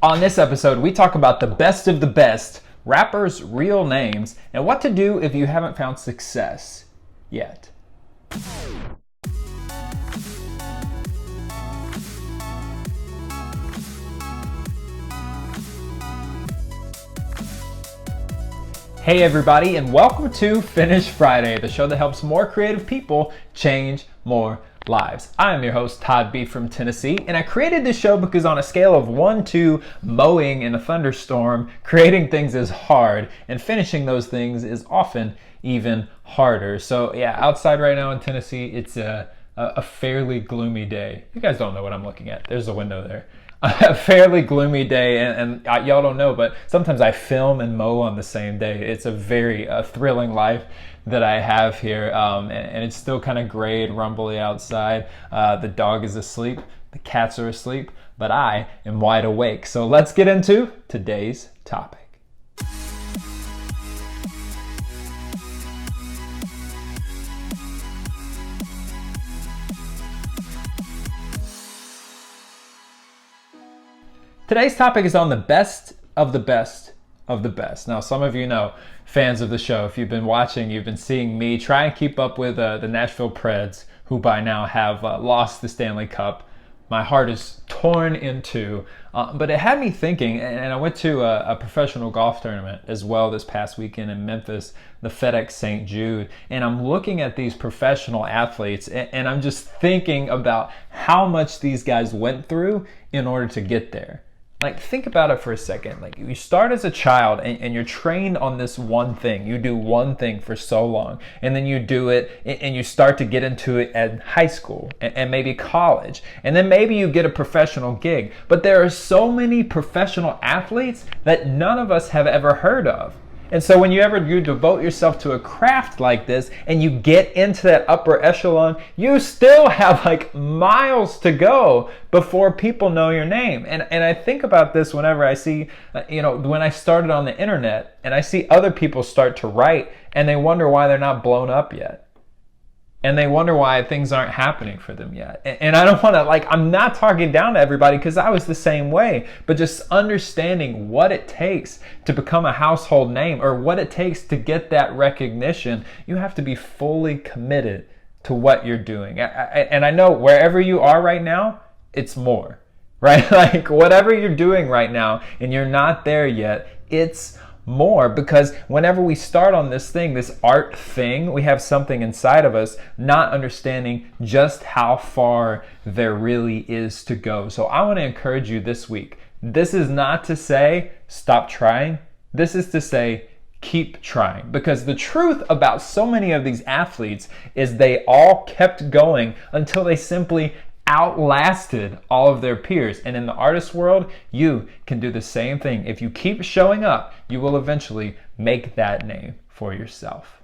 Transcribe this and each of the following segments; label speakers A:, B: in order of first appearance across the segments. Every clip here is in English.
A: On this episode, we talk about the best of the best, rappers' real names, and what to do if you haven't found success yet. Hey everybody, and welcome to Finish Friday, the show that helps more creative people change more lives. I am your host, Todd B. from Tennessee, and I created this show because on a scale of 1 to mowing in a thunderstorm, creating things is hard, and finishing those things is often even harder. So yeah, outside right now in Tennessee, it's a fairly gloomy day. You guys don't know what I'm looking at. There's a window there. A fairly gloomy day, and y'all don't know, but sometimes I film and mow on the same day. It's a very thrilling life that I have here, and it's still kind of gray and rumbly outside. The dog is asleep, the cats are asleep, but I am wide awake. So let's get into today's topic. Today's topic is on the best of the best of the best. Now, some of you know, fans of the show, if you've been watching, you've been seeing me try and keep up with the Nashville Preds, who by now have lost the Stanley Cup. My heart is torn in two, but it had me thinking, and I went to a professional golf tournament as well this past weekend in Memphis, the FedEx St. Jude, and I'm looking at these professional athletes, and I'm just thinking about how much these guys went through in order to get there. Like, think about it for a second. Like, you start as a child and you're trained on this one thing. You do one thing for so long, and then you do it and you start to get into it at high school and maybe college, and then maybe you get a professional gig. But there are so many professional athletes that none of us have ever heard of. And so when you devote yourself to a craft like this and you get into that upper echelon, you still have like miles to go before people know your name. And I think about this whenever I see, when I started on the internet and I see other people start to write and they wonder why they're not blown up yet. And they wonder why things aren't happening for them yet. And I don't want to, I'm not talking down to everybody because I was the same way, but just understanding what it takes to become a household name or what it takes to get that recognition, you have to be fully committed to what you're doing. And I know wherever you are right now, it's more, right? Like whatever you're doing right now and you're not there yet, it's more, because whenever we start on this thing, this art thing, we have something inside of us not understanding just how far there really is to go. So I want to encourage you this week. This is not to say stop trying. This is to say keep trying, because the truth about so many of these athletes is they all kept going until they simply outlasted all of their peers. And in the artist world, you can do the same thing. If you keep showing up, you will eventually make that name for yourself.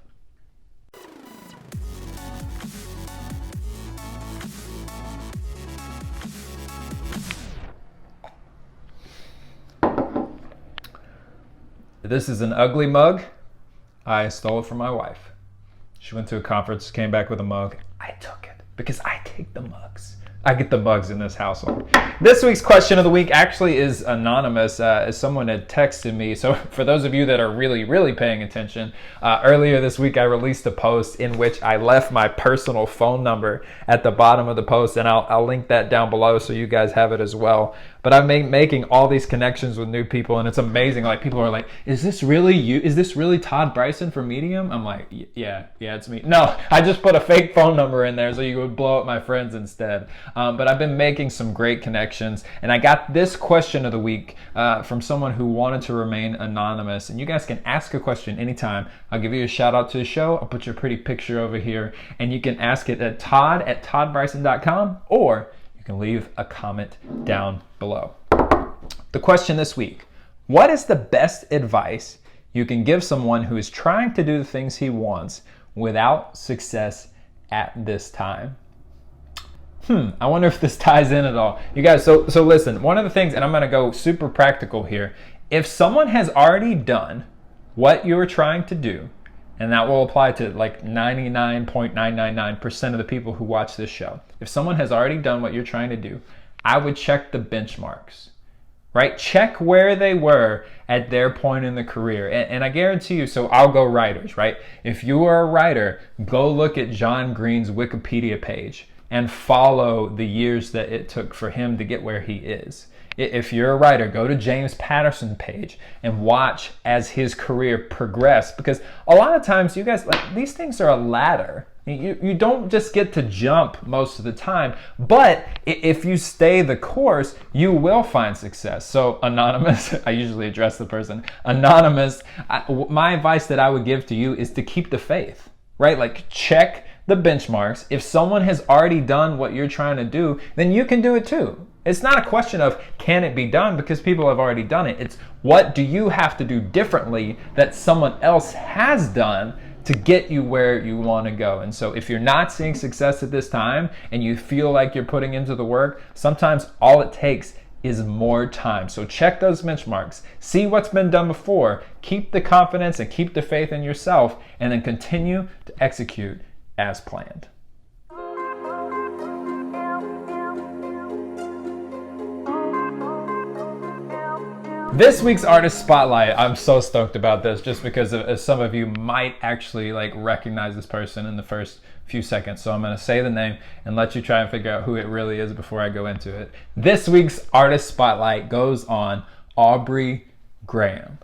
A: This is an ugly mug. I stole it from my wife. She went to a conference, came back with a mug. I took it because I take the mugs. I get the mugs in this household. This week's question of the week actually is anonymous, as someone had texted me. So for those of you that are really, really paying attention, earlier this week I released a post in which I left my personal phone number at the bottom of the post, and I'll link that down below so you guys have it as well. But I'm making all these connections with new people, and it's amazing. Like, people are like, is this really you? Is this really Todd Bryson from Medium? I'm like, yeah, it's me. No, I just put a fake phone number in there so you would blow up my friends instead. But I've been making some great connections, and I got this question of the week from someone who wanted to remain anonymous. And you guys can ask a question anytime. I'll give you a shout out to the show. I'll put your pretty picture over here, and you can ask it at todd@toddbryson.com, or you can leave a comment down below. The question this week: what is the best advice you can give someone who is trying to do the things he wants without success at this time? I wonder if this ties in at all. You guys, so listen, one of the things, and I'm going to go super practical here. If someone has already done what you're trying to do, and that will apply to like 99.999% of the people who watch this show. If someone has already done what you're trying to do, I would check the benchmarks. right? Check where they were at their point in the career. And I guarantee you, so I'll go writers, right? If you are a writer, go look at John Green's Wikipedia page and follow the years that it took for him to get where he is. If you're a writer, go to James Patterson's page and watch as his career progressed, because a lot of times you guys, like, these things are a ladder. You don't just get to jump most of the time, but if you stay the course, you will find success. So Anonymous, I usually address the person, Anonymous, my advice that I would give to you is to keep the faith, right? Like, check the benchmarks. If someone has already done what you're trying to do, then you can do it too. It's not a question of can it be done, because people have already done it. It's what do you have to do differently that someone else has done to get you where you want to go. And so if you're not seeing success at this time and you feel like you're putting into the work, sometimes all it takes is more time. So check those benchmarks, see what's been done before, keep the confidence and keep the faith in yourself, and then continue to execute as planned. This week's Artist Spotlight, I'm so stoked about this just because some of you might actually like recognize this person in the first few seconds. So I'm going to say the name and let you try and figure out who it really is before I go into it. This week's Artist Spotlight goes on Aubrey Graham,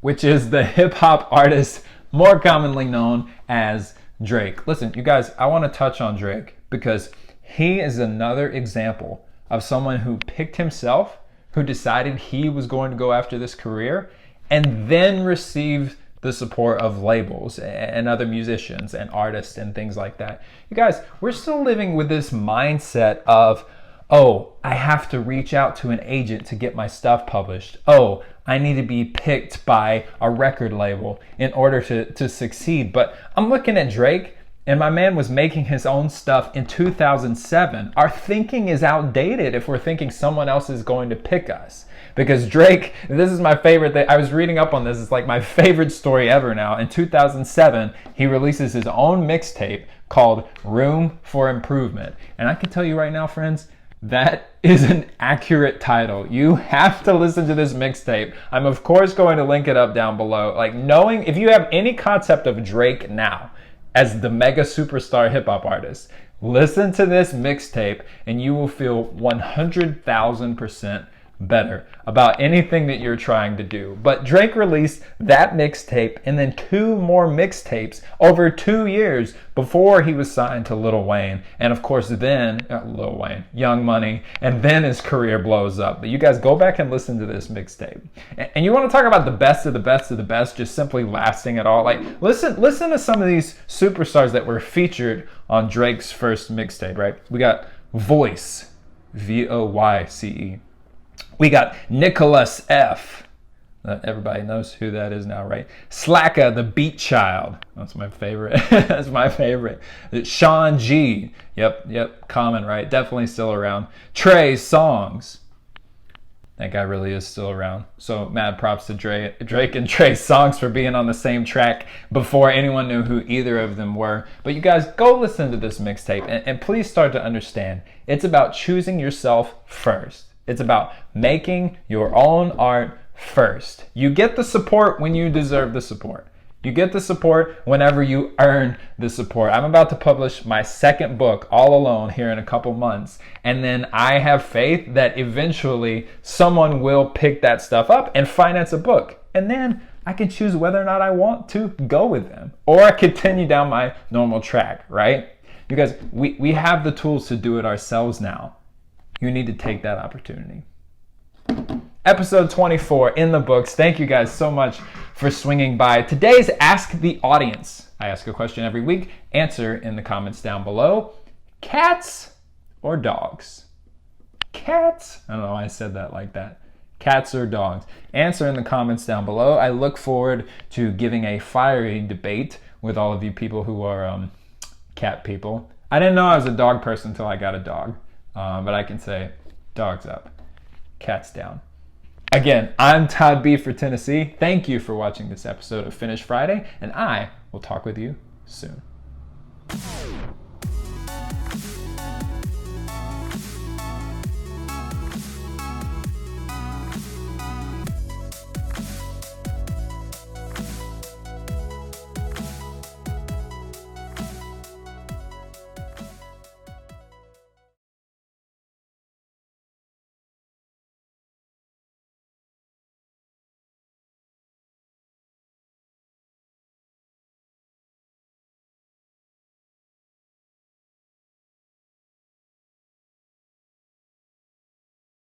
A: which is the hip hop artist more commonly known as Drake. Listen, you guys, I want to touch on Drake because he is another example of someone who picked himself, who decided he was going to go after this career, and then received the support of labels and other musicians and artists and things like that. You guys, we're still living with this mindset of, oh, I have to reach out to an agent to get my stuff published. Oh, I need to be picked by a record label in order to succeed. But I'm looking at Drake, and my man was making his own stuff in 2007. Our thinking is outdated if we're thinking someone else is going to pick us. Because Drake, this is my favorite thing. I was reading up on this. It's like my favorite story ever now. In 2007, he releases his own mixtape called Room for Improvement. And I can tell you right now, friends, that is an accurate title. You have to listen to this mixtape. I'm of course going to link it up down below. Like, knowing, if you have any concept of Drake now as the mega superstar hip hop artist, listen to this mixtape and you will feel 100,000% better about anything that you're trying to do. But Drake released that mixtape and then 2 more mixtapes over 2 years before he was signed to Lil Wayne. And of course then, Lil Wayne, Young Money, and then his career blows up. But you guys go back and listen to this mixtape. And you want to talk about the best of the best of the best, just simply lasting at all. Like, listen to some of these superstars that were featured on Drake's first mixtape, right? We got Voice, Voyce. We got Nicholas F. Everybody knows who that is now, right? Slacka, the Beat Child. That's my favorite. That's my favorite. Sean G. Yep. Common, right? Definitely still around. Trey Songz. That guy really is still around. So mad props to Drake and Trey Songz for being on the same track before anyone knew who either of them were. But you guys, go listen to this mixtape and please start to understand. It's about choosing yourself first. It's about making your own art first. You get the support when you deserve the support. You get the support whenever you earn the support. I'm about to publish my second book all alone here in a couple months. And then I have faith that eventually someone will pick that stuff up and finance a book. And then I can choose whether or not I want to go with them. Or I continue down my normal track, right? You guys, we have the tools to do it ourselves now. You need to take that opportunity. Episode 24 in the books. Thank you guys so much for swinging by. Today's Ask the Audience. I ask a question every week. Answer in the comments down below. Cats or dogs? Cats? I don't know why I said that like that. Cats or dogs? Answer in the comments down below. I look forward to giving a fiery debate with all of you people who are cat people. I didn't know I was a dog person until I got a dog. But I can say, dogs up, cats down. Again, I'm Todd B for Tennessee. Thank you for watching this episode of Finish Friday, and I will talk with you soon.